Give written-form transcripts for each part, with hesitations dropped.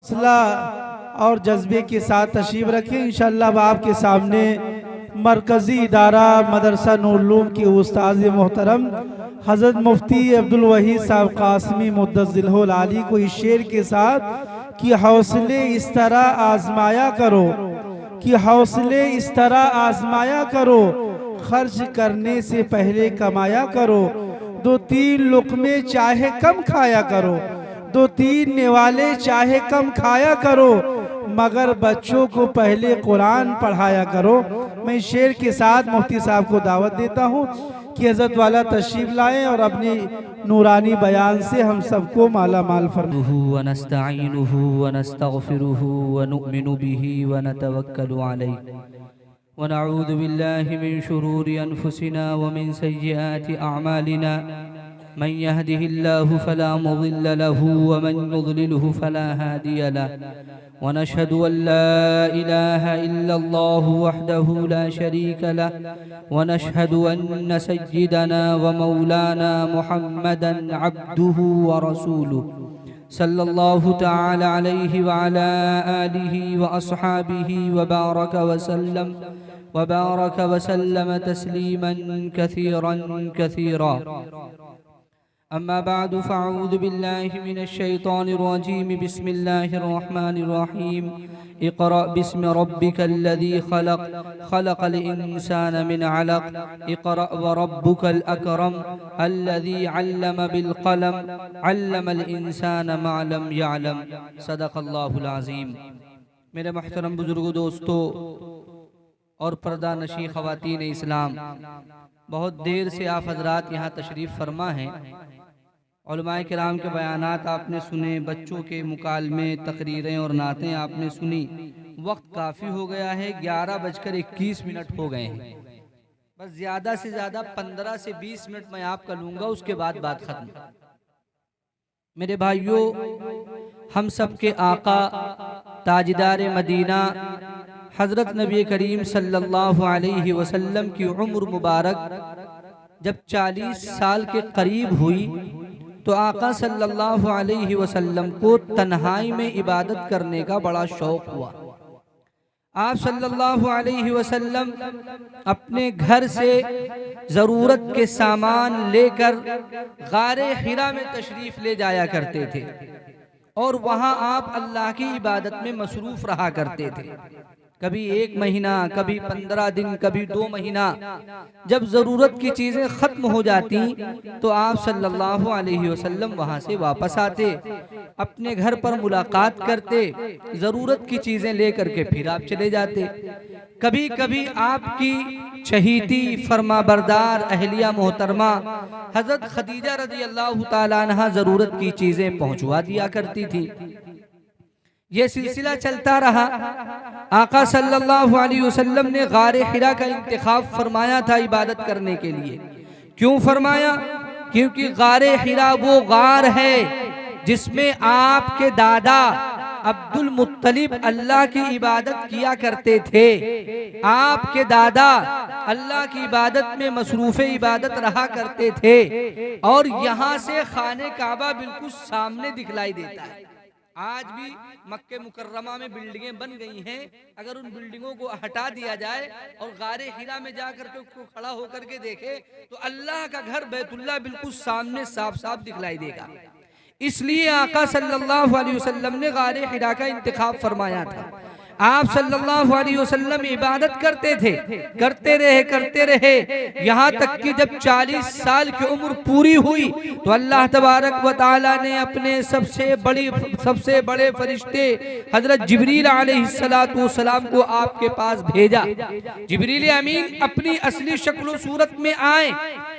हौसला और जज्बे के साथ तशरीफ रखें। इंशाअल्लाह अब आपके सामने मरकज़ी इदारा मदरसा नूरुल के उस्ताद मोहतरम हज़रत मुफ्ती अब्दुल वहीद साहब कासमी मुद्दज़िलहुल आली को इस शेर के साथ कि हौसले इस तरह आजमाया करो, कि हौसले इस तरह आजमाया करो, खर्च करने से पहले कमाया करो, दो तीन लुक़मे चाहे कम खाया करो, दो तीन निवाले चाहे कम खाया करो, मगर बच्चों को पहले कुरान पढ़ाया करो। मैं शेर के साथ मुफ्ती साहब को दावत देता हूँ कि हज़रत वाला तशरीफ लाएं और अपनी नूरानी बयान से हम सबको माला माल फरमाएं। व नस्तईनुहु व नस्तगफिरुहु व नुमिनु बिही व नतवक्कलु अलैहि व नऊज़ु बिल्लाहि मिन शुरूरि अनफुसिना व मिन सय्यिआति अअमालिना मन यहदिहिल्लाहु फला मुज़िल्ल लहु व मन युज़लिलहु फला हादिय लहु व नशहदु अन ला इलाहा इल्लल्लाहु वहदहु ला शरीका लहु व नशहदु अन्न सय्यिदना व मौलाना मुहम्मदन अब्दुहु व रसूलुहु सल्लल्लाहु तआला अलैहि व अला आलिहि व अस्हाबिहि व बारक व सल्लम तस्लीमन कसीरन कसीरा। अम्मा बाद फ़अऊज़ु बिल्लाहि मिनश शैतानिर रजीम बिस्मिल्लाहिर रहमानिर रहीम। इक़रा बिस्मि रब्बिकल्लज़ी खलक़ खलक़ल इंसाना मिन अलक़ इक़रा व रब्बुकल अकरम अल्लज़ी अल्लम बिल क़लम अल्लमल इंसाना मा लम यअलम। सदक़ल्लाहुल अज़ीम। मेरे मोहतरम बुजुर्गों, दोस्तों और पर्दा नशी ख़वातीन इस्लाम, बहुत देर से आप हजरात यहाँ तशरीफ़ फरमा हैं। उलमाए किराम के बयानात आपने सुने, बच्चों के मुकालमे, तकरीरें और नातें आपने सुनी। वक्त काफ़ी हो गया है, 11:21 हो गए हैं। बस ज़्यादा से ज़्यादा 15 से 20 मिनट मैं आपका लूँगा, उसके बाद बात ख़त्म। मेरे भाइयों, हम सब के आका ताजदार मदीना हज़रत नबी करीम सल्लल्लाहु अलैहि वसल्लम की उम्र मुबारक जब 40 साल के करीब हुई तो आका सल्लल्लाहु अलैहि वसल्लम को तन्हाई में इबादत करने का बड़ा शौक हुआ। आप सल्लल्लाहु अलैहि वसल्लम अपने घर से ज़रूरत के सामान लेकर गारे हिरा में तशरीफ़ ले जाया करते थे और वहाँ आप अल्लाह की इबादत में मसरूफ़ रहा करते थे। कभी 1 महीना, कभी 15 दिन, कभी 2 महीना। जब ज़रूरत की चीज़ें ख़त्म हो जाती तो आप सल्लल्लाहु अलैहि वसल्लम वहाँ से वापस आते, अपने घर पर मुलाकात करते, ज़रूरत की चीज़ें लेकर के फिर आप चले जाते। कभी कभी आपकी चहीती फरमाबरदार अहलिया मोहतरमा हज़रत खदीजा रज़ी अल्लाह ताला अन्हा ज़रूरत की चीज़ें पहुँचवा दिया करती थी। ये सिलसिला चलता रहा। आका सल्लल्लाहु अलैहि वसल्लम ने गारे हिरा का इंतखाब फरमाया था इबादत करने के लिए। क्यों फरमाया? क्योंकि गारे हिरा वो गार है जिसमें आपके दादा अब्दुल मुत्तलिब अल्लाह की इबादत किया करते थे। आपके दादा अल्लाह की इबादत में मसरूफ़े इबादत रहा करते थे और यहाँ से खाने काबा बिल्कुल सामने दिखलाई देता है। आज भी मक्के मुकर्रमा में बिल्डिंगें बन गई हैं। अगर उन बिल्डिंगों को हटा दिया जाए और गारे हिरा में जाकर के उसको खड़ा होकर के देखे तो अल्लाह का घर बैतुल्लाह बिल्कुल सामने साफ साफ दिखलाई देगा। इसलिए आका सल्लल्लाहु अलैहि वसल्लम ने गारे हिरा का इंतखाब फरमाया था। आप सल्लल्लाहु अलैहि वसल्लम इबादत करते थे, करते रहे यहाँ तक कि जब 40 साल की उम्र पूरी हुई तो अल्लाह तबारक व तआला ने अपने सबसे बड़े फरिश्ते हजरत जिब्रील अलैहिस्सलातु वस्सलाम को आपके पास भेजा। जिब्रील अमीन अपनी असली शक्ल सूरत में आए।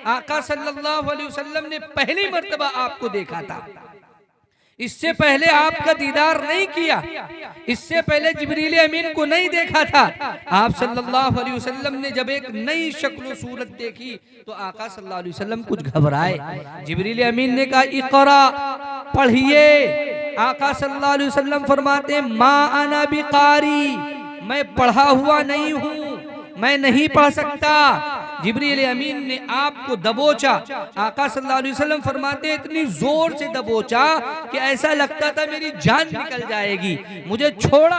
आका सल्लल्लाहु अलैहि वसल्लम ने पहली मर्तबा आपको देखा था। इससे पहले आपका दीदार नहीं किया, इससे पहले जिब्रील अमीन को नहीं देखा था। आप सल्लल्लाहु अलैहि वसल्लम ने जब एक नई शक्ल सूरत देखी तो आका सल्लल्लाहु अलैहि वसल्लम कुछ घबराए। जिब्रील अमीन ने कहा इक़रा, पढ़िए। आका सल्लल्लाहु अलैहि वसल्लम फरमाते मा अना बिकारी, मैं पढ़ा हुआ नहीं हूँ, मैं नहीं पढ़ सकता। जिब्रील अमीन ने आपको दबोचा। आका सल्लल्लाहु अलैहि वसल्लम फरमाते हैं इतनी जोर से दबोचा कि ऐसा लगता था मेरी जान निकल जाएगी। मुझे छोड़ा,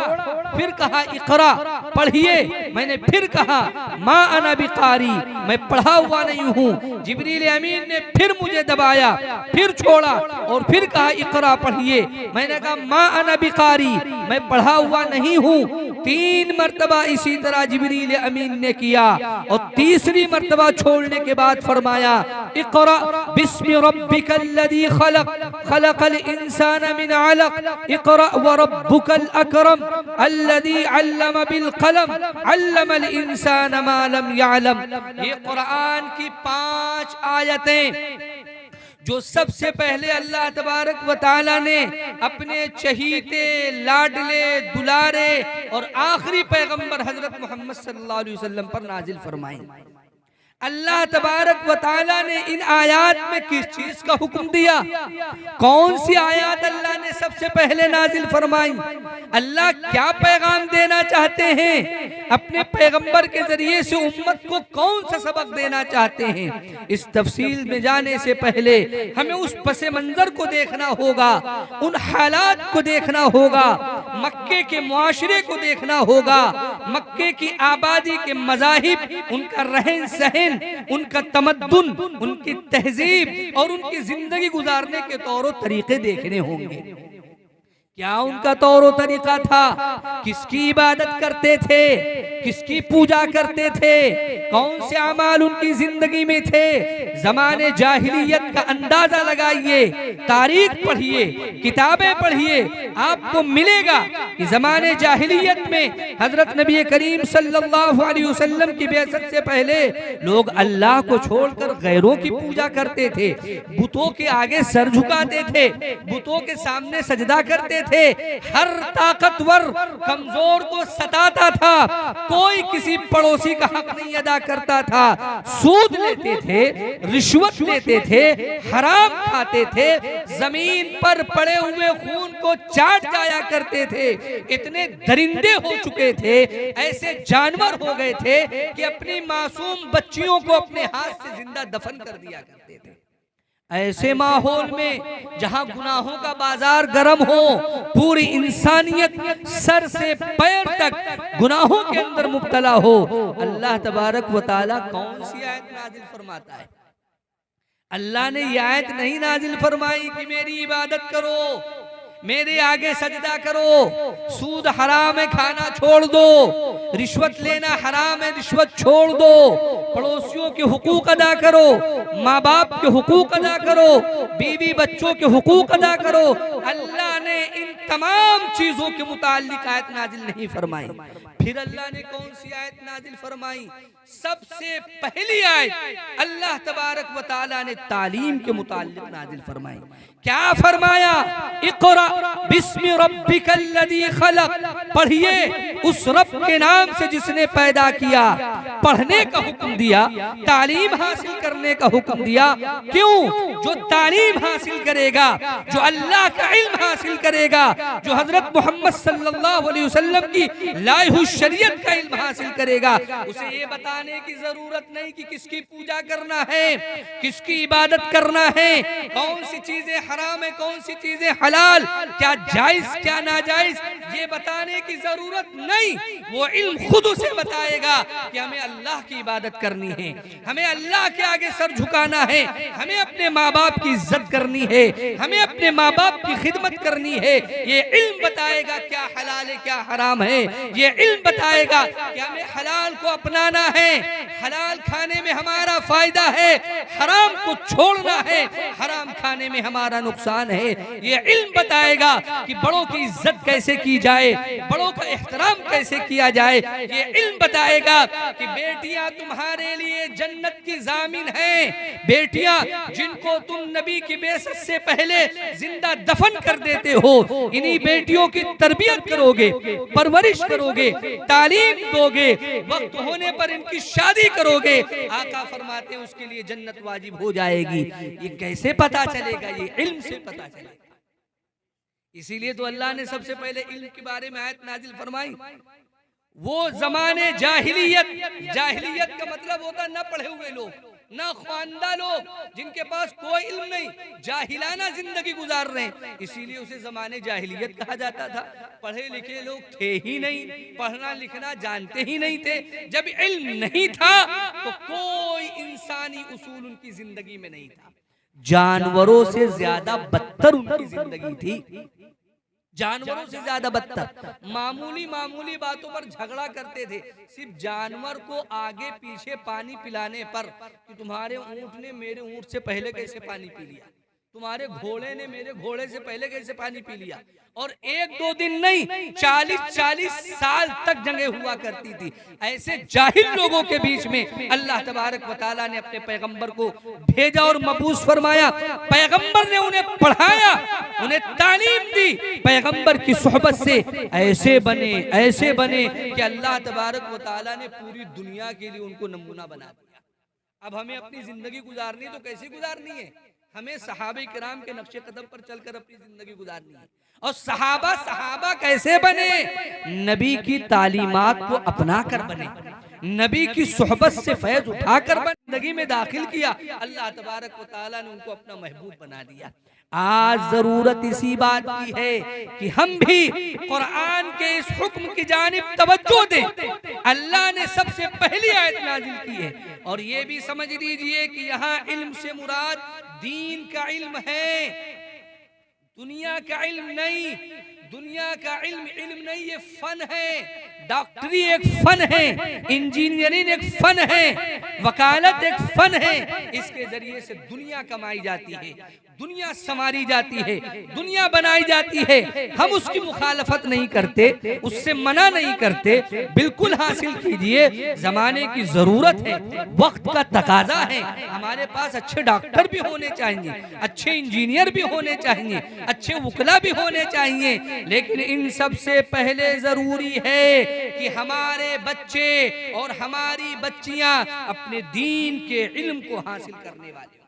फिर कहा इकरा, पढ़िए। मैंने फिर कहा मा अना बिकारी, मैं पढ़ा हुआ नहीं हूँ। जिब्रील अमीन ने फिर मुझे दबाया, फिर छोड़ा और फिर कहा इकरा, पढ़िए। मैंने कहा मा अना बिकारी, मैं पढ़ा हुआ नहीं हूँ। 3 मरतबा इसी तरह जिब्रील अमीन ने किया और तीसरी मरतबा छोड़ने के बाद फरमाया इक़रा बिस्मि रब्बिकल्लज़ी खलक़, खलक़ल इंसान मिन अलक़, इक़रा व रब्बुकल अकरम अल्लज़ी अल्लम बिल कलम, अल्लमल इंसान मा लम यअलम। ये कुरान की 5 आयतें जो सबसे पहले अल्लाह तबारक व तआला ने अपने चहीते, लाडले, दुलारे और आखिरी पैगंबर हजरत मोहम्मद सल्लल्लाहु अलैहि वसल्लम पर नाजिल फरमाई। अल्लाह तबारक व तआला ने इन आयात में किस चीज का हुक्म दिया? कौन सी आयात अल्लाह ने सबसे पहले नाजिल फरमाई? अल्लाह क्या पैगाम देना चाहते हैं? अपने पैगंबर के जरिए से उम्मत को कौन सा सबक देना चाहते हैं? इस तफसील में जाने से पहले हमें उस पसे मंजर को देखना होगा, उन हालात को देखना होगा, मक्के के मुआशरे को देखना होगा, मक्के की आबादी के मज़ाहिब, उनका रहन सहन, उनका तमद्दुन, उनकी तहजीब और उनकी जिंदगी गुजारने के तौर तरीके देखने होंगे। क्या उनका तौर तरीका था? किसकी इबादत करते थे? किसकी पूजा करते थे? कौन से अमाल उनकी जिंदगी में थे? जमाने जाहिलियत का अंदाजा लगाइए, तारीख पढ़िए, किताबें पढ़िए, आपको मिलेगा कि जमाने जाहिलियत में हजरत नबी करीम सल्लल्लाहु अलैहि वसल्लम की बेअसत से पहले लोग अल्लाह को छोड़कर गैरों की पूजा करते थे, बुतों के आगे सर झुकाते थे, बुतों के सामने सजदा करते थे। हर ताकतवर कमजोर को सताता था, कोई किसी पड़ोसी का हक नहीं अदा करता था, सूद लेते थे, रिश्वत लेते थे, हराम खाते थे, जमीन पर पड़े हुए खून को चाट जाया करते थे। इतने दरिंदे हो चुके थे, ऐसे जानवर हो गए थे कि अपनी मासूम बच्चियों को अपने हाथ से जिंदा दफन कर दिया करते थे। ऐसे माहौल में जहां गुनाहों का बाजार गर्म हो, पूरी इंसानियत सर से पैर तक गुनाहों के अंदर मुब्तला हो, अल्लाह तबारक व तआला कौन सी आयत नाजिल फरमाता है? अल्लाह ने यह आयत नहीं नाजिल फरमाई कि मेरी इबादत करो, मेरे आगे सजदा करो, सूद हराम है खाना छोड़ दो, रिश्वत लेना हराम है रिश्वत छोड़ दो, पड़ोसियों के हुकूक अदा करो, माँ बाप के हुकूक अदा करो, बीवी बच्चों के हुकूक अदा करो। अल्लाह ने इन तमाम चीजों के मुताल्लिक आयत नाजिल नहीं फरमाई। फिर अल्लाह ने कौन सी आयत नाजिल फरमाई? सबसे पहली आयत अल्लाह तबारक व तआला ने तालीम के मुताल्लिक नाजिल फरमाई। क्या फरमाया? इक़रा बिस्मि रब्बिकल्लज़ी खलक़, पढ़िए उस रब के नाम से जिसने पैदा किया। पढ़ने का हुक्म दिया, तालीम हासिल करने का हुक्म दिया। क्यों? जो तालीम हासिल करेगा, जो अल्लाह का इल्म हासिल करेगा, जो हजरत मोहम्मद सल्लल्लाहु अलैहि वसल्लम की लाई हुई शरीयत का इल्म हासिल करेगा, उसे ये बताने की जरूरत नहीं कि किसकी पूजा करना है, किसकी इबादत करना है, कौन सी चीजें हराम है, कौन सी चीजें हलाल, क्या जायज क्या नाजायज, ये बताने की जरूरत नहीं। वो इल्म खुद उसे बताएगा कि हमें अल्लाह की इबादत करनी है, हमें अल्लाह के आगे सर झुकाना है, हमें अपने माँ बाप की इज्जत करनी है, हमें अपने माँ बाप की खिदमत करनी है। ये इल्म बताएगा क्या हलाल है क्या हराम है, ये इल्म बताएगा कि हमें हलाल को अपनाना है, हलाल खाने में हमारा फायदा है, हराम को छोड़ना है, हराम खाने में हमारा नुकसान है। ये इल्म बताएगा कि बड़ों की इज्जत कैसे की जाए, बड़ों का एहतराम कैसे किया जाए। ये इल्म बताएगा कि बेटियां तुम्हारे लिए जन्नत की जामिन हैं, बेटियां जिनको तुम नबी की बेइज्जत से पहले जिंदा दफन कर देते हो, इन्हीं बेटियों की तरबियत करोगे, परवरिश करोगे, तालीम दोगे, वक्त होने पर इनकी शादी करोगे, आका फरमाते हैं उसके लिए जन्नत वाजिब हो जाएगी। ये कैसे पता चलेगा? ये इल्म से पता चलेगा। इसीलिए तो अल्लाह ने सबसे पहले इल्म के बारे में आयत नाजिल फरमाई। वो जमाने जाहिलियत, जाहिलियत का मतलब होता न पढ़े हुए लोग, ना ख्वानदा लोग, जिनके पास कोई इल्म नहीं, जाहिलाना जिंदगी गुजार रहे हैं, इसीलिए उसे जमाने जाहिलियत कहा जाता था। पढ़े लिखे लोग थे ही नहीं, पढ़ना लिखना जानते ही नहीं थे। जब इल्म नहीं था तो कोई इंसानी उसूल उनकी जिंदगी में नहीं था। जानवरों से ज्यादा बदतर उनकी जिंदगी थी, जानवरों से ज्यादा बदतर। मामूली मामूली बातों पर झगड़ा करते थे, सिर्फ जानवर को आगे पीछे पानी पिलाने पर, कि तुम्हारे ऊंट ने मेरे ऊंट से पहले कैसे पानी पी लिया, तुम्हारे घोड़े ने मेरे घोड़े से पहले कैसे पानी पी लिया। और एक दो दिन नहीं, 40-40 साल तक जंगें हुआ करती थी। ऐसे जाहिल लोगों के बीच में अल्लाह तबारक व तआला ने अपने पैगंबर को भेजा और मबूस फरमाया। पैगंबर ने उन्हें पढ़ाया, उन्हें तालीम दी, पैगंबर की सोहबत से ऐसे बने कि अल्लाह तबारक व तआला ने पूरी दुनिया के लिए उनको नमूना बना दिया। अब हमें अपनी जिंदगी गुजारनी तो कैसे गुजारनी है? हमें सहाबे किराम के नक्शे कदम पर चलकर अपनी जिंदगी गुजारनी है। और सहाबा कैसे बने? नबी की तालीमात को अपना कर बने, नबी की सोहबत से फैज उठाकर जिंदगी में दाखिल किया। अल्लाह तबारक व तआला ने उनको अपना महबूब बना दिया। आज जरूरत इसी बात की है कि हम भी कुरान के इस हुक्म की जानिब तवज्जो दें। अल्लाह ने सबसे पहली आयत नाजिल की है, और ये भी समझ लीजिए कि यहाँ इल्म से मुराद दीन का इल्म है, दुनिया का इल्म नहीं। दुनिया का इल्म नहीं, ये फन है। डॉक्टरी एक फन है, इंजीनियरिंग एक फन है, वकालत एक फन है। इसके जरिए से दुनिया कमाई जाती है, दुनिया संवारी जाती है, दुनिया बनाई जाती है। हम उसकी मुखालफत नहीं करते, उससे मना नहीं करते, बिल्कुल हासिल कीजिए। जमाने की जरूरत है, वक्त का तकाजा है। हमारे पास अच्छे डॉक्टर भी होने चाहिए, अच्छे इंजीनियर भी होने चाहिए, अच्छे वकला भी होने चाहिए, लेकिन इन सब से पहले जरूरी है कि हमारे बच्चे और हमारी बच्चियां अपने दीन के इल्म को हासिल करने वाले।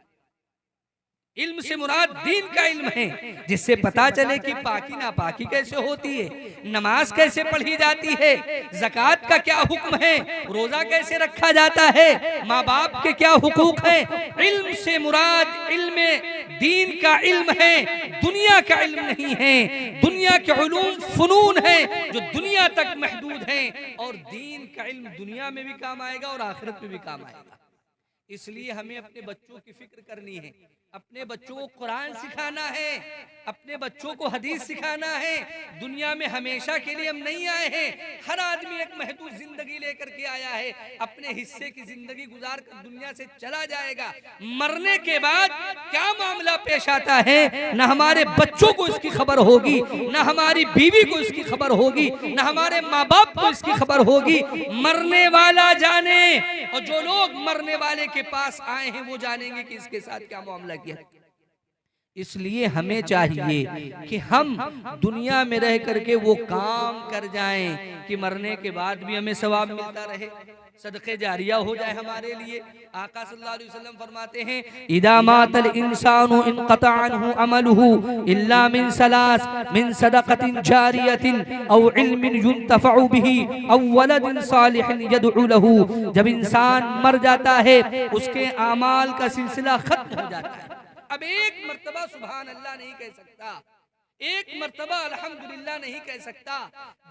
इल्म से मुराद दीन का इल्म है, जिससे पता चले कि पाकी नापाकी कैसे होती है, नमाज कैसे पढ़ी जाती है, ज़कात का क्या हुक्म है, रोजा कैसे रखा जाता है, माँ बाप के क्या हुकूक हैं। इल्म से मुराद इल्म दीन का इल्म है, दुनिया का इल्म नहीं है। दुनिया के उलूम फनून है जो दुनिया तक महदूद हैं, और दीन का इल्म दुनिया में भी काम आएगा और आखिरत में भी काम आएगा। इसलिए हमें अपने बच्चों की फिक्र करनी है, अपने बच्चों को कुरान सिखाना है, अपने बच्चों को हदीस सिखाना है। दुनिया में हमेशा के लिए हम नहीं आए हैं, हर आदमी एक महदूद जिंदगी लेकर के आया है, अपने हिस्से की जिंदगी गुजार कर दुनिया से चला जाएगा। मरने के बाद क्या मामला पेश आता है, न हमारे बच्चों को इसकी खबर होगी, न हमारी बीवी को इसकी खबर होगी, न हमारे माँ बाप को इसकी खबर होगी। मरने वाला जाने, और जो लोग मरने वाले के पास आए हैं वो जानेंगे कि इसके साथ क्या मामला किया। इसलिए हमें चाहिए कि हम दुनिया में रह करके वो काम कर जाएं कि मरने के बाद भी हमें सवाब मिलता रहे, सदक़े जारिया हो जाए हमारे लिए। आका सल्लल्लाहु अलैहि वसल्लम फरमाते हैं, इदा मातल इंसानु इनक़ता अन्हु अमलुहु इल्ला मिन सलास, मिन सदक़तिन जारियतिन औ इल्मिन युंतफ़उ बिही औ वलदिन सालिहिन यदउ लहू। जब इंसान मर जाता है उसके आमाल का सिलसिला खत्म हो जाता है। अब एक मर्तबा सुभान अल्लाह नहीं कह सकता, एक मर्तबा अल्हम्दुलिल्लाह नहीं कह सकता।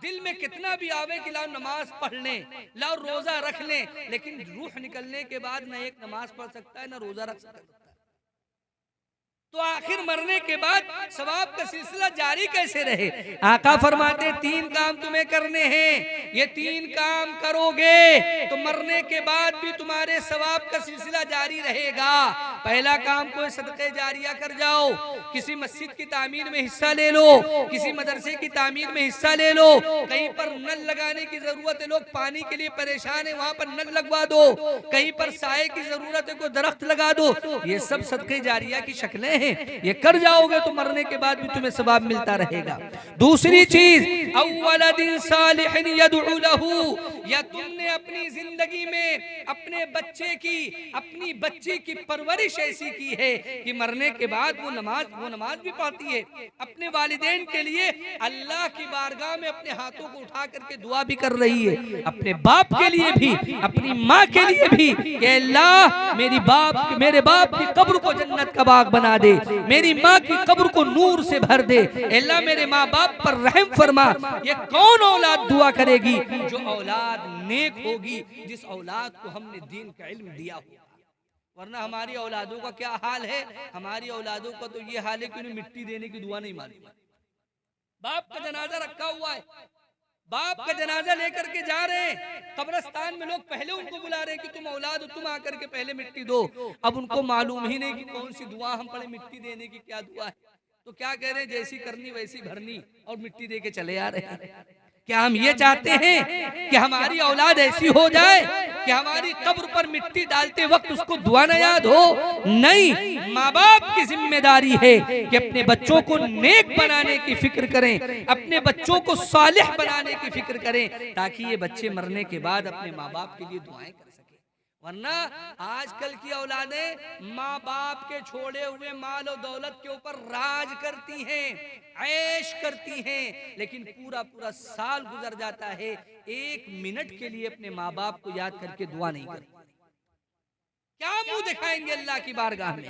दिल में कितना भी आवे कि लाओ नमाज पढ़ लें, लाओ रोजा रख लें, लेकिन रूह निकलने के बाद न एक नमाज पढ़ सकता है, न रोजा रख सकता है। तो आखिर मरने के बाद सवाब का सिलसिला जारी कैसे रहे? आका फरमाते, तीन काम तुम्हें करने हैं, ये तीन काम करोगे तो मरने के बाद भी तुम्हारे सवाब का सिलसिला जारी रहेगा। पहला काम, कोई सदक़े जारिया कर जाओ, किसी मस्जिद की तामीर में हिस्सा ले लो, किसी मदरसे की तामीर में हिस्सा ले लो, कहीं पर नल लगाने की जरूरत है, लोग पानी के लिए परेशान है, वहां पर नल लगवा दो, कहीं पर साए की जरूरत है, कोई दरख्त लगा दो। ये सब सदक़े जारिया की शक्लें हैं, ये कर जाओगे तो मरने के बाद भी तुम्हें सवाब मिलता रहेगा। दूसरी चीज, अव्वलदिन सालिहिन यदउ लहू, या तुमने अपनी जिंदगी में अपने अपनी बच्ची की परवरिश ऐसी की है कि मरने के बाद वो नमाज भी पढ़ती है, अपने वालिदैन के लिए अल्लाह की बारगाह में अपने हाथों को उठा करके दुआ भी कर रही है, अपने बाप के लिए भी, अपनी माँ के लिए भी कि अल्लाह मेरे बाप की कब्र को जन्नत का बाग बना दे, मेरी माँ की कब्र को नूर से भर दे, अल्लाह मेरे माँ बाप पर रहम फरमा। ये कौन औलाद दुआ करेगी? जो औलाद नेक होगी, जिस औलाद को हमने दीन का इल्म दिया होगा। वरना हमारी औलादों का क्या हाल है? हमारी औलादों का तो ये हाल है कि उन्हें मिट्टी देने की दुआ नहीं मालूम। बाप का जनाजा रखा हुआ है, बाप का जनाजा लेकर के जा रहे हैं कब्रिस्तान में, लोग पहले उनको बुला रहे हैं कि तुम औलाद हो, तुम आकर के पहले मिट्टी दो। अब उनको मालूम ही नहीं कि कौन सी दुआ हम पढ़े, मिट्टी देने की क्या दुआ है। तो क्या कह रहे हैं, जैसी करनी वैसी भरनी, और मिट्टी दे के चले आ रहे हैं। क्या हम ये चाहते हैं कि हमारी औलाद ऐसी हो जाए कि हमारी कब्र पर मिट्टी डालते वक्त उसको दुआ न याद हो? नहीं, माँ बाप की जिम्मेदारी है कि अपने बच्चों को नेक बनाने की फिक्र करें, अपने बच्चों को सालिह बनाने की फिक्र करें, ताकि ये बच्चे मरने के बाद अपने माँ बाप के लिए दुआएं कर सके। वरना आजकल की औलादें माँ बाप के छोड़े हुए माल और दौलत के ऊपर राज करती हैं, ऐश करती हैं, लेकिन पूरा पूरा साल गुजर जाता है, 1 मिनट के लिए अपने माँ बाप को याद करके दुआ नहीं करती। क्या मुंह दिखाएंगे अल्लाह की बारगाह में?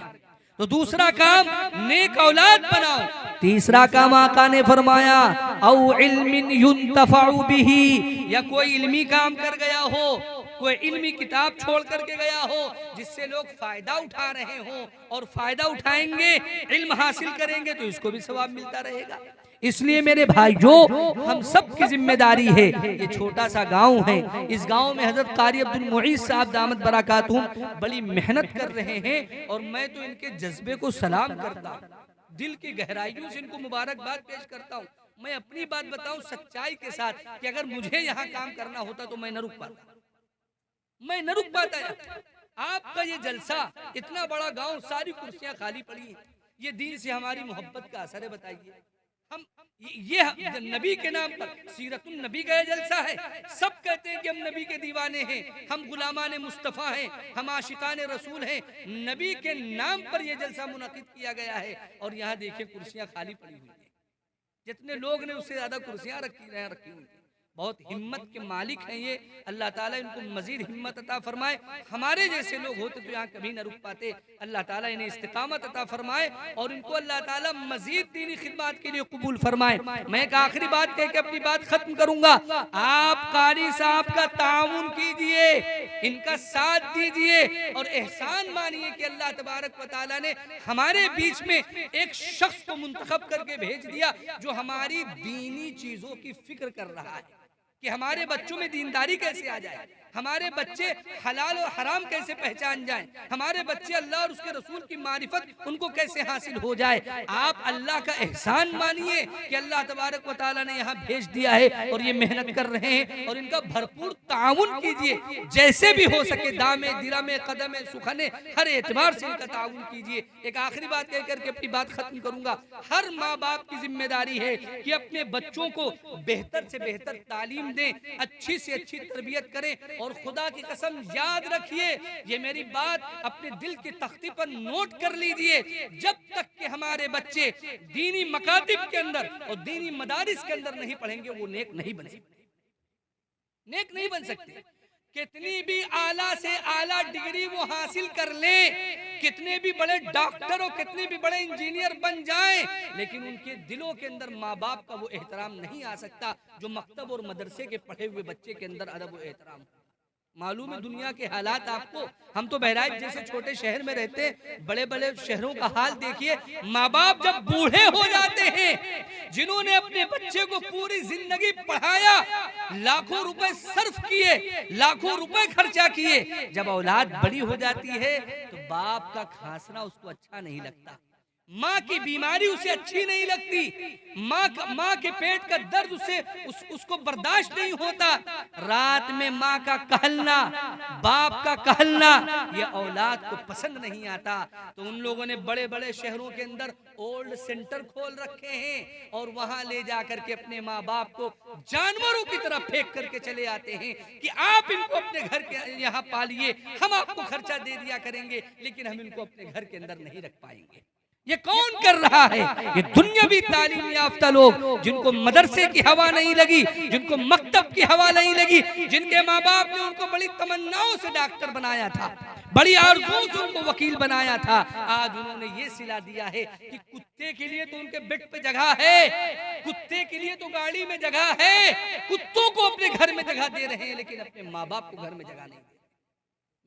तो दूसरा काम नेक औलाद बनाओ। तीसरा काम आका ने फरमाया औ इल्मिन युंतफउ बिही, या कोई इल्मी काम कर गया हो, कोई इल्मी किताब छोड़ करके गया हो जिससे लोग फायदा उठा रहे हो, और फायदा उठाएंगे, इल्म हासिल करेंगे तो इसको भी सवाब मिलता रहेगा। इसलिए मेरे भाइयों, हम सब की जिम्मेदारी है, ये छोटा सा गांव है, इस गांव में हजरत कारी अब्दुल मुईज़ साहब दामत बरकातुहुम बड़ी मेहनत कर रहे हैं, और मैं तो इनके जज्बे को सलाम करता हूँ, दिल की गहराइयों से इनको मुबारकबाद पेश करता हूँ। मैं अपनी बात बताऊं सच्चाई के साथ कि अगर मुझे यहाँ काम करना होता तो मैं न रुक पाता, आपका ये जलसा, इतना बड़ा गांव, सारी कुर्सियां खाली पड़ी हैं, ये दीन से हमारी मोहब्बत का असर है। बताइए, हम ये नबी के नाम पर सीरतुन नबी का जलसा है, सब कहते हैं कि हम नबी के दीवाने हैं, हम गुलामान मुस्तफ़ा हैं, हम आशिकान रसूल हैं, नबी के नाम पर यह जलसा मुनक़िद किया गया है, और यहाँ देखिए कुर्सियां खाली पड़ी हुई हैं, जितने लोग ने उससे ज्यादा कुर्सियां रखी हुई। बहुत हिम्मत के मालिक हैं ये, अल्लाह ताला इनको मजीद हिम्मत अता फरमाए। हमारे जैसे लोग होते तो यहाँ कभी न रुक पाते, अल्लाह ताला इन्हें इस्तिकामत अता फरमाए, और इनको अल्लाह ताला मजीद दीनी खिदमत के लिए कबूल फरमाए। मैं एक आखिरी बात कह के अपनी बात खत्म करूंगा। आप कारी साहब का ताउन कीजिए, इनका साथ दीजिए, और एहसान मानिए कि अल्लाह तबारक व तआला ने हमारे बीच में एक शख्स को मुंतखब करके भेज दिया जो हमारी दीनी चीजों की फिक्र कर रहा है कि हमारे बच्चों में दीनदारी कैसे आ जाए, हमारे बच्चे हलाल और हराम कैसे पहचान जाएं, हमारे बच्चे अल्लाह और उसके रसूल की मारिफत उनको कैसे हासिल हो जाए। आप अल्लाह का एहसान मानिए कि अल्लाह तबारक व तआला ने यहाँ भेज दिया है, और ये मेहनत कर रहे हैं, और इनका भरपूर ताउन कीजिए, जैसे भी हो सके, दामे दिरामे कदमे सुखने, हर एतबार से इनका ताउन कीजिए। एक आखिरी बात कह करके अपनी बात खत्म करूंगा। हर माँ बाप की जिम्मेदारी है कि अपने बच्चों को बेहतर से बेहतर तालीम दें, अच्छी से अच्छी तरबियत करें, और खुदा की कसम याद रखिए, ये मेरी बात अपने दिल की तख्ती पर नोट कर लीजिए, जब तक कि हमारे बच्चे दीनी मकातिब के अंदर और दीनी मदारिस के अंदर नहीं पढ़ेंगे, वो नेक नहीं बन सकते। कितनी भी आला से आला डिग्री वो हासिल कर लें, कितने भी बड़े डॉक्टर और कितने भी बड़े इंजीनियर बन जाएं, लेकिन उनके दिलों के अंदर माँ बाप का वो एहतराम नहीं आ सकता जो मकतब और मदरसे के पढ़े हुए बच्चे के अंदर अदब और एहतराम। मालूम है दुनिया के हालात आपको, हम तो बहराइच जैसे छोटे शहर में रहते हैं, बड़े बड़े शहरों का हाल देखिए। माँ बाप जब बूढ़े हो जाते हैं, जिन्होंने अपने बच्चे को पूरी जिंदगी पढ़ाया, लाखों रुपए सर्फ किए, लाखों रुपए खर्चा किए, जब औलाद बड़ी हो जाती है तो बाप का खांसना उसको अच्छा नहीं लगता, माँ की बीमारी उसे अच्छी नहीं लगती, माँ के पेट का दर्द उसको बर्दाश्त नहीं होता। रात में माँ का कहलना, बाप का कहलना ये औलाद को पसंद नहीं आता। तो उन लोगों ने बड़े बड़े शहरों के अंदर ओल्ड सेंटर खोल रखे हैं और वहां ले जाकर के अपने माँ बाप को जानवरों की तरह फेंक करके चले आते हैं कि आप इनको अपने घर के यहाँ पालिए, हम आपको खर्चा दे दिया करेंगे, लेकिन हम इनको अपने घर के अंदर नहीं रख पाएंगे। ये कौन कर रहा है? ये दुनियावी तालीम याफ्ता लोग, जिनको मदरसे की हवा नहीं लगी, जिनको मकतब की हवा नहीं लगी, जिनके माँ बाप ने उनको बड़ी तमन्नाओं से डॉक्टर बनाया था, बड़ी आरज़ू से उनको वकील बनाया था। आज उन्होंने ये सिला दिया है कि कुत्ते के लिए तो उनके बेड पे जगह है, कुत्ते के लिए तो गाड़ी में जगह है, कुत्तों को अपने घर में जगह दे रहे हैं, लेकिन अपने माँ बाप को घर में जगह नहीं।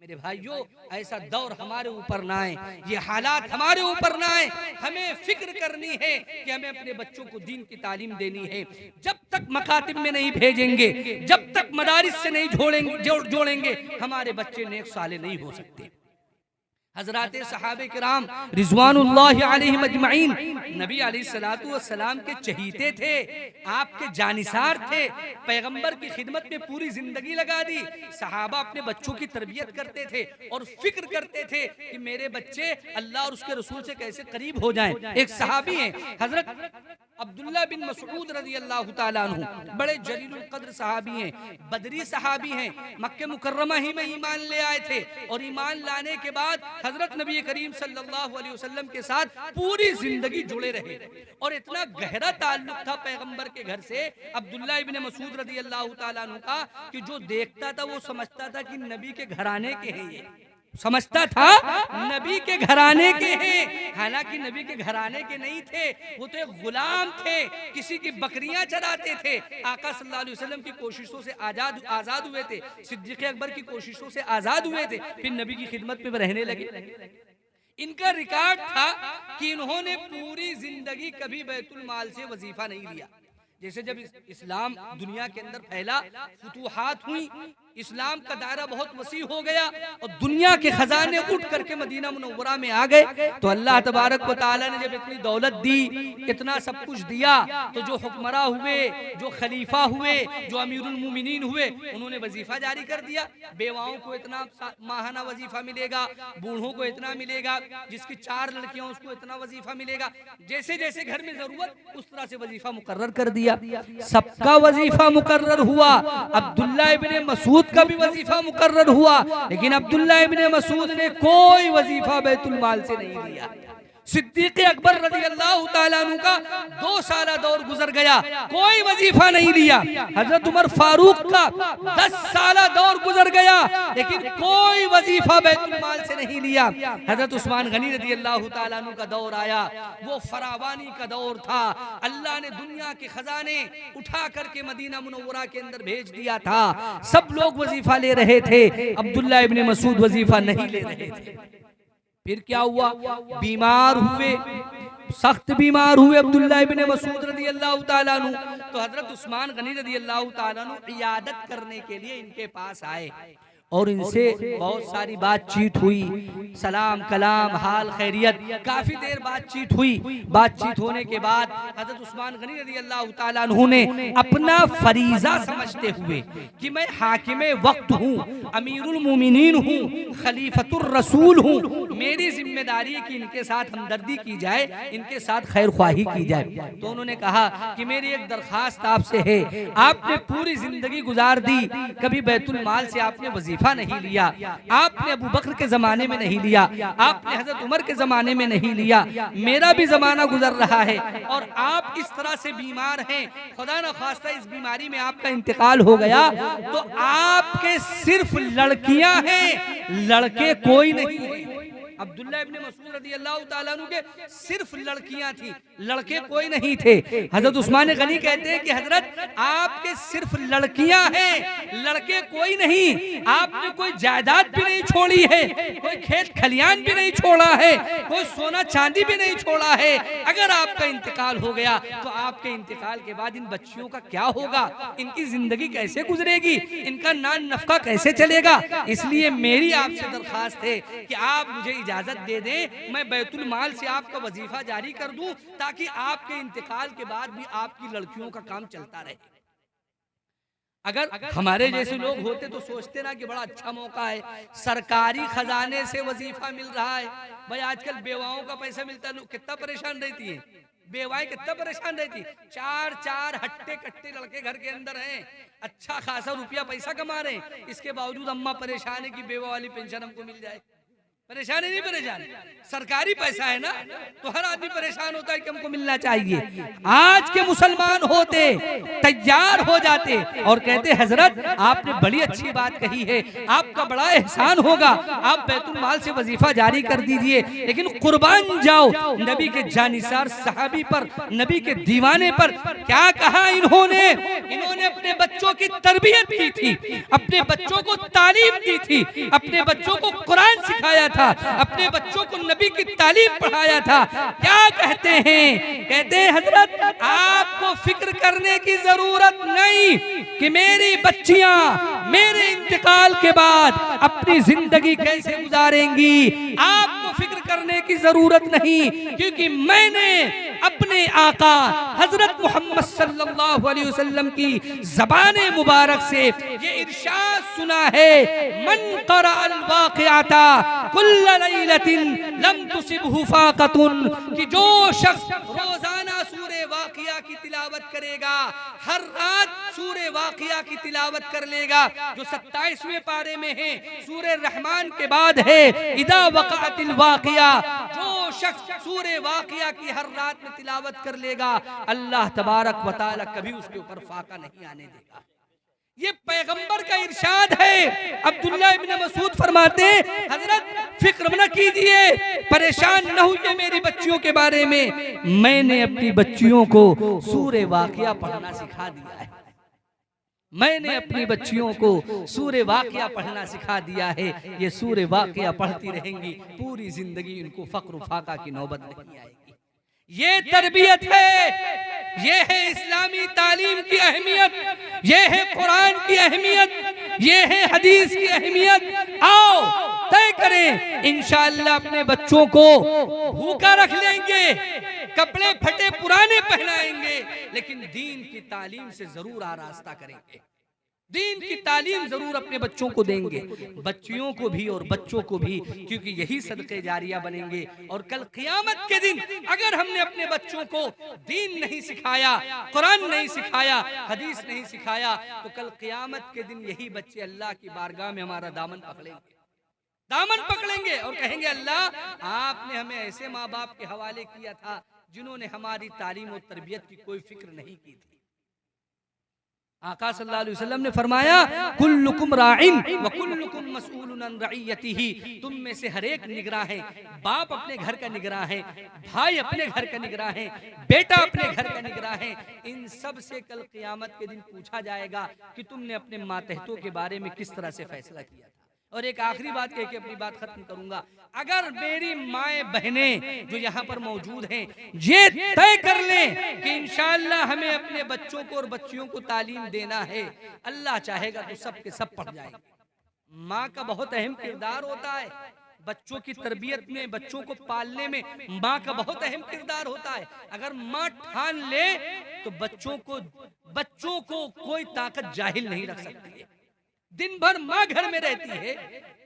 मेरे भाइयों, ऐसा दौर हमारे ऊपर ना आए, ये हालात हमारे ऊपर ना आए। हमें फिक्र करनी है कि हमें अपने बच्चों को दीन की तालीम देनी है। जब तक मकातिब में नहीं भेजेंगे, जब तक मदारिस से नहीं जोड़ेंगे, हमारे बच्चे नेक साले नहीं हो सकते। हज़राते सहाबे किराम रिज़वानुल्लाहि अलैहिम अजमईन नबी अलैहिस्सलातु वस्सलाम के चहीते थे, आपके जानिसार थे, पैगंबर की खिदमत में पूरी जिंदगी लगा दी। सहाबा अपने बच्चों की तरबियत करते थे और फिक्र करते थे कि मेरे बच्चे अल्लाह और उसके रसूल से कैसे करीब हो जाएं। एक सहाबी हैं हजरत अब्दुल्ला बिन मसऊद रज़ी अल्लाह ताला अन्हु, बड़े जलीलुल कद्र सहाबी हैं, बदरी सहाबी हैं, मक्के मुकर्रमा ही में ईमान ले आए थे और ईमान लाने के बाद हजरत नबी करीम सल्लल्लाहु अलैहि वसल्लम के साथ पूरी जिंदगी जुड़े रहे और इतना गहरा ताल्लुक था पैगंबर के घर से अब्दुल्ला इब्न मसूद रज़ी अल्लाह ताला अन्हु का कि जो देखता था वो समझता था कि नबी के घराने के हैं, ये समझता था नबी के घराने के हैं। हालांकि नबी के घराने के नहीं थे, वो तो एक गुलाम थे, किसी की बकरियां चराते थे। आका सल्लल्लाहु अलैहि वसल्लम की कोशिशों से आजाद हुए थे, सिद्दीक़ अकबर की कोशिशों से आजाद हुए थे, फिर नबी की खिदमत में रहने लगे। इनका रिकॉर्ड था कि इन्होंने पूरी जिंदगी कभी बैतुल माल से वजीफा नहीं लिया। जैसे जब इस्लाम दुनिया के अंदर फैला, फुतूहात हुई, इस्लाम का दायरा बहुत वसी हो गया और दुनिया के खजाने उठ करके मदीना मुनव्वरा में आ गए, तो अल्लाह तबारक व तआला ने जब इतनी दौलत दी, इतना सब कुछ दिया, तो जो हुक्मरा हुए, जो खलीफा हुए, जो अमीरुल मोमिनीन हुए, उन्होंने वजीफा जारी कर दिया। बेवाओं को इतना माहाना वजीफा मिलेगा, बूढ़ों को इतना मिलेगा, जिसकी 4 लड़कियां उसको इतना वजीफा मिलेगा। जैसे जैसे घर में जरूरत उस तरह से वजीफा मुकर्रर कर दिया। सबका वजीफा मुकर्रर हुआ, अब्दुल्ला इब्ने मसूद का भी वजीफा मुकर्रर हुआ, लेकिन अब्दुल्ला इब्ने मसूद ने कोई वजीफा बैतुल माल से नहीं लिया। सिद्दीक़ अकबर रज़ी अल्लाह ताला अन्हु का 2 साल दौर गुजर गया, कोई वजीफा नहीं लिया। हजरत उमर फारूक का 10 साल दौर गुजर गया, लेकिन कोई वजीफा बैतुल माल से नहीं लिया। हजरत उस्मान गनी रज़ी अल्लाह ताला अन्हु का दौर आया, वो फरावानी का दौर था। अल्लाह ने दुनिया के खजाने उठा करके मदीना मुनव्वरा के अंदर भेज दिया था, सब लोग वजीफा ले रहे थे, अब्दुल्ला इब्ने मसूद वजीफा नहीं ले रहे थे। फिर क्या हुआ? बीमार हुए, सख्त बीमार हुए अब्दुल्ला इब्ने मसूद रज़ी अल्लाह ताला अन्हु। तो हजरत उस्मान गनी रज़ी अल्लाह ताला अन्हु इयादत करने के लिए इनके पास आए और इनसे बहुत सारी बातचीत हुई, सलाम कलाम हाल खैरियत, काफी देर बातचीत हुई। बातचीत होने के बाद हजरत उस्मान गनी रज़ी अल्लाह ताला अन्हु ने अपना फरीजा समझते हुए कि मैं हाकिमे वक्त हूँ, अमीरुल मोमिनीन हूँ, खलीफतुर रसूल हूँ, मेरी जिम्मेदारी है कि इनके साथ हमदर्दी की जाए, इनके साथ खैर ख्वाही की जाए। तो उन्होंने कहा कि मेरी एक दरखास्त आपसे है, आपने पूरी जिंदगी गुजार दी, कभी बैतुल माल से आपने वजीफा नहीं लिया, आपने अबू बकर के जमाने में नहीं लिया, आपने हजरत उमर के जमाने में नहीं लिया, मेरा भी जमाना गुजर रहा है और आप इस तरह से बीमार हैं, खुदा न खास्ता इस बीमारी में आपका इंतकाल हो गया, तो आपके सिर्फ लड़कियां हैं, लड़के कोई नहीं है। अब्दुल्ला इब्ने मसूद रज़ी अल्लाह ताला अन्हु के सिर्फ लड़कियां थी, लड़के कोई नहीं थे। हजरत उस्मान गनी कहते हैं कि हजरत आपके सिर्फ लड़कियां हैं, लड़के कोई नहीं, आपने कोई जायदाद भी नहीं छोड़ी है, कोई खेत खलियान भी नहीं छोड़ा है, कोई सोना चांदी भी नहीं छोड़ा है। अगर आपका इंतकाल हो गया तो आपके इंतकाल के बाद इन बच्चियों का क्या होगा, इनकी जिंदगी कैसे गुजरेगी, इनका नान नफका कैसे चलेगा। इसलिए मेरी आपसे दरखास्त है कि आप मुझे इजाजत दे दें, मैं बैतुल माल से आपका वजीफा जारी कर दूं, ताकि आपके इंतकाल के बाद भी आपकी लड़कियों का काम चलता रहे। अगर हमारे जैसे लोग होते तो सोचते ना कि बड़ा अच्छा मौका है, सरकारी खजाने से वजीफा मिल रहा है। भाई आजकल बेवाओं का पैसा मिलता है, कितना परेशान रहती है बेवाएं, कितना परेशान रहती। चार हट्टे कट्टे लड़के घर के अंदर हैं, अच्छा खासा रुपया पैसा कमा रहे हैं, इसके बावजूद अम्मा परेशान है कि बेवा वाली पेंशन हमको मिल जाए। परेशान है नहीं परेशान, सरकारी पैसा है ना, तो हर आदमी परेशान होता है कि हमको मिलना चाहिए। आज के मुसलमान होते तैयार हो जाते और कहते हजरत आपने बड़ी अच्छी बात कही है, आपका बड़ा एहसान होगा, आप बैतुल माल से वजीफा जारी कर दीजिए, लेकिन कुर्बान जाओ नबी के जानिसार सहाबी पर, नबी के दीवाने पर। क्या कहा इन्होंने अपने बच्चों की तरबियत की थी, अपने बच्चों को तालीम दी थी, अपने बच्चों को कुरान सिखाया था, अपने बच्चों को नबी की तालीम पढ़ाया था। क्या कहते हैं? कहते हैं हजरत आपको फिक्र करने की जरूरत नहीं कि मेरी बच्चियां मेरे इंतकाल के बाद अपनी जिंदगी कैसे गुजारेंगी, आपको फिक्र करने की जरूरत नहीं, क्योंकि मैंने अपने आका हजरत मोहम्मद सल्लल्लाहु अलैहि वसल्लम की ज़बाने मुबारक से ये इरशाद सुना है, मन क़रा अल वाक़िअता कुल्ल लैलतिन लम तुसिबहु फाक़तुन, कि जो शख्स रोजाना सूरे वाक़िया की तिलावत करेगा, हर रात सूरे वाक़िया की तिलावत कर लेगा, जो 27वें पारे में है, सूरे रहमान के बाद है इदा वक़अतिल वाक़िया, जो शख्स सूरे वाक़िया की हर रात में तिलावत कर लेगा, अल्लाह तबारक व तआला कभी उसके ऊपर फाका नहीं आने देगा। ये पैगंबर का इरशाद है। अब्दुल्लाह इब्न मसूद फरमाते हजरत फिक्र न कीजिए, परेशान न होइए मेरी बच्चियों के बारे में, मैंने अपनी बच्चियों को सूरे वाक़िया पढ़ना सिखा दिया है, मैंने अपनी बच्चियों को सूरे वाक़िया पढ़ना सिखा दिया है। ये सूरे वाक़िया पढ़ती रहेंगी, पूरी जिंदगी इनको फक्र फाका की नौबत नहीं आएगी। ये तरबियत है, ये है इस्लामी तालीम की अहमियत, ये है कुरान की अहमियत, ये है हदीस की अहमियत। आओ तय करें, इंशाअल्लाह अपने बच्चों को भूखा रख लेंगे, कपड़े फटे पुराने पहनाएंगे, लेकिन दीन की तालीम से जरूर आरास्ता करेंगे, दीन की तालीम जरूर अपने बच्चों को देंगे, बच्चियों को भी और बच्चों को भी, क्योंकि यही सदके जारिया बनेंगे। और कल क़यामत के दिन अगर हमने अपने बच्चों को दीन नहीं सिखाया, कुरान नहीं सिखाया, हदीस नहीं सिखाया, तो कल क़यामत के दिन यही बच्चे अल्लाह की बारगाह में हमारा दामन पकड़ेंगे, दामन पकड़ेंगे और कहेंगे अल्लाह आपने हमें ऐसे माँ बाप के हवाले किया था जिन्होंने हमारी तालीम और तरबियत की कोई फिक्र नहीं की थी। आका सल्लल्लाहु अलैहि वसल्लम ने फरमाया कुल्लुकुम राइन व कुल्लुकुम मसऊलुन अन रइयतिही, तुम में से हर एक निगरां है, बाप अपने घर का निगरां है, भाई अपने घर का निगरां है, बेटा अपने घर का निगरां है। इन सब से कल क़यामत के दिन पूछा जाएगा कि तुमने अपने मातहतों के बारे में किस तरह से फैसला किया था। और एक आखिरी बात कह के अपनी बात खत्म करूंगा, अगर मेरी माए बहनें जो यहाँ पर मौजूद हैं ये तय कर लें कि इंशाअल्लाह हमें अपने बच्चों को और बच्चियों को तालीम देना है, अल्लाह चाहेगा तो सब के सब पढ़ जाएंगे। माँ का बहुत अहम किरदार होता है, बच्चों की तरबियत में, बच्चों को पालने में माँ का बहुत अहम किरदार होता है। अगर माँ ठान ले तो बच्चों को कोई ताकत जाहिल नहीं रख सकती है। दिन भर माँ घर में रहती है,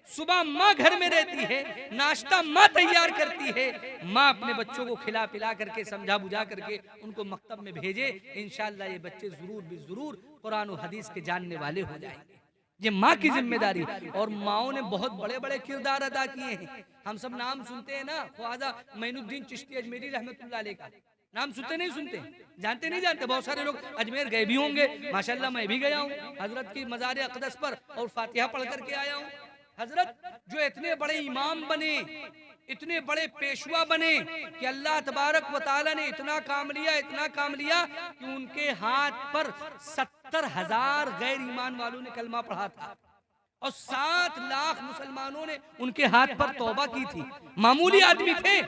सुबह माँ घर में रहती है, नाश्ता माँ तैयार करती है, माँ अपने बच्चों को खिला पिला करके समझा बुझा करके उनको मकतब में भेजे, इंशाअल्लाह ये बच्चे जरूर कुरान और हदीस के जानने वाले हो जाएंगे। ये माँ की जिम्मेदारी। और माओं ने बहुत बड़े बड़े किरदार अदा किए हैं। हम सब नाम सुनते हैं ना, ख्वाजा मोइनुद्दीन चिश्ती अजमेरी रहमतुल्लाह अलैह का नाम सुनते नहीं सुनते, जानते नहीं जानते। बहुत सारे लोग अजमेर गए भी होंगे, माशाल्लाह मैं भी गया हूँ हजरत की मज़ार अक़दस पर और फातिहा पढ़ करके आया हूँ। हजरत जो इतने बड़े इमाम बने, इतने बड़े पेशवा बने कि अल्लाह तबारक व तआला ने इतना काम लिया कि उनके हाथ पर 70,000 गैर ईमान वालों ने कलमा पढ़ा था और 7 लाख मुसलमानों ने उनके हाथ पर तौबा की थी। मामूली आदमी थे,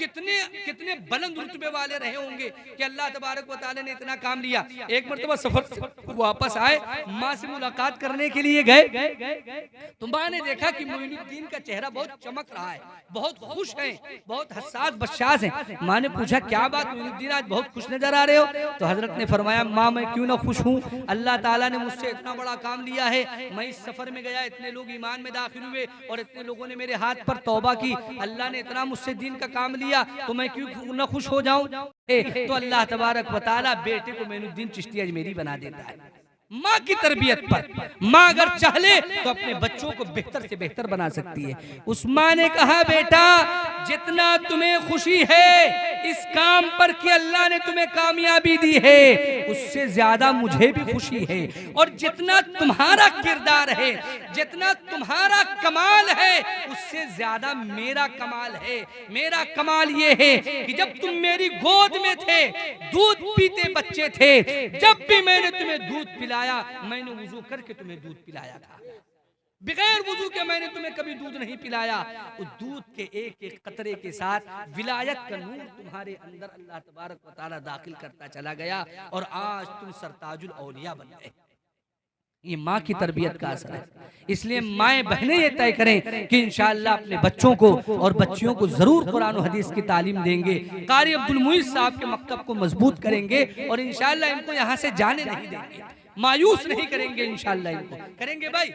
कितने कितने बुलंद रुतबे वाले रहे होंगे कि अल्लाह तबारक व तआला ने इतना काम लिया। एक मरतबा सफर से वापस आए, माँ से मुलाकात करने के लिए गए तो माँ ने देखा कि मोइनुद्दीन का चेहरा बहुत चमक रहा है, बहुत खुश है, बहुत हसास बशास है। माँ ने पूछा क्या बात मोइनुद्दीन, आज बहुत खुश नजर आ रहे हो? तो हजरत ने फरमाया माँ मैं क्यों ना खुश हूँ, अल्लाह ताला ने मुझसे इतना बड़ा काम लिया है। मैं इस सफर में गया, इतने लोग ईमान में दाखिल हुए और इतने लोगों ने मेरे हाथ पर तौबा की, अल्लाह ने इतना मुझसे दीन का काम लिया, तो मैं क्यों ना खुश हो जाऊं। तो अल्लाह तबारक व तआला बेटे को मोइनुद्दीन चिश्ती अजमेरी बना देता है। माँ की तरबियत पर माँ अगर चाहे तो अपने बच्चों को बेहतर से बेहतर बना सकती है। उस माँ ने कहा बेटा जितना तुम्हें खुशी है इस काम पर कि अल्लाह ने तुम्हें कामयाबी दी है, उससे ज्यादा मुझे भी खुशी है। और जितना तुम्हारा किरदार है, जितना तुम्हारा कमाल है, उससे ज्यादा मेरा कमाल है। मेरा कमाल ये है कि जब तुम मेरी गोद में थे, दूध पीते बच्चे थे, जब भी मैंने तुम्हें दूध पिलाया मैंने वुजू करके तुम्हें दूध पिलाया था, बगैर वुजू के मैंने तुम्हें कभी दूध नहीं पिलाया। उस दूध के एक एक कतरे के साथ विलायत का नूर तुम्हारे अंदर अल्लाह तबारक व तआला दाखिल करता चला गया और आज तुम सरताजुल औलिया बन गए। ये माँ की तरबियत का असर है। इसलिए माएँ बहनें ये तय करें कि इंशाअल्लाह अपने बच्चों को और बच्चियों को जरूर कुरान और हदीस की तालीम देंगे, कारी अब्दुल मुईज़ साहब के मकतब को मजबूत करेंगे और इंशाअल्लाह इनको यहाँ से जाने नहीं देंगे, मायूस नहीं करेंगे, इंशाअल्लाह इनको करेंगे। भाई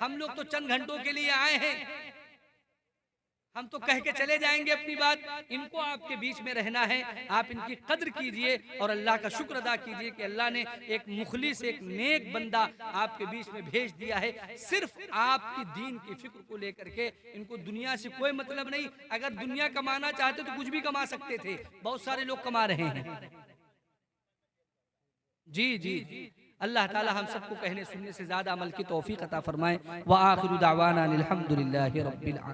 हम लोग तो चंद घंटों के लिए आए हैं, हम तो कह के चले जाएंगे अपनी बात। इनको आपके बीच में रहना है, आप इनकी कद्र कीजिए और अल्लाह का शुक्र अदा कीजिए कि अल्लाह ने एक मुखलिस, एक नेक बंदा आपके बीच में भेज दिया है। सिर्फ आपकी दीन की फिक्र को लेकर के इनको दुनिया से कोई मतलब नहीं। अगर दुनिया कमाना चाहते तो कुछ भी कमा सकते थे, बहुत सारे लोग कमा रहे हैं। जी जी अल्लाह ताला हम सबको कहने सुनने से ज्यादा अमल की तौफीक अता फरमाए। व आखिरु दावाना अनिल हम्दुलिल्लाहि रब्बिल आलमीन।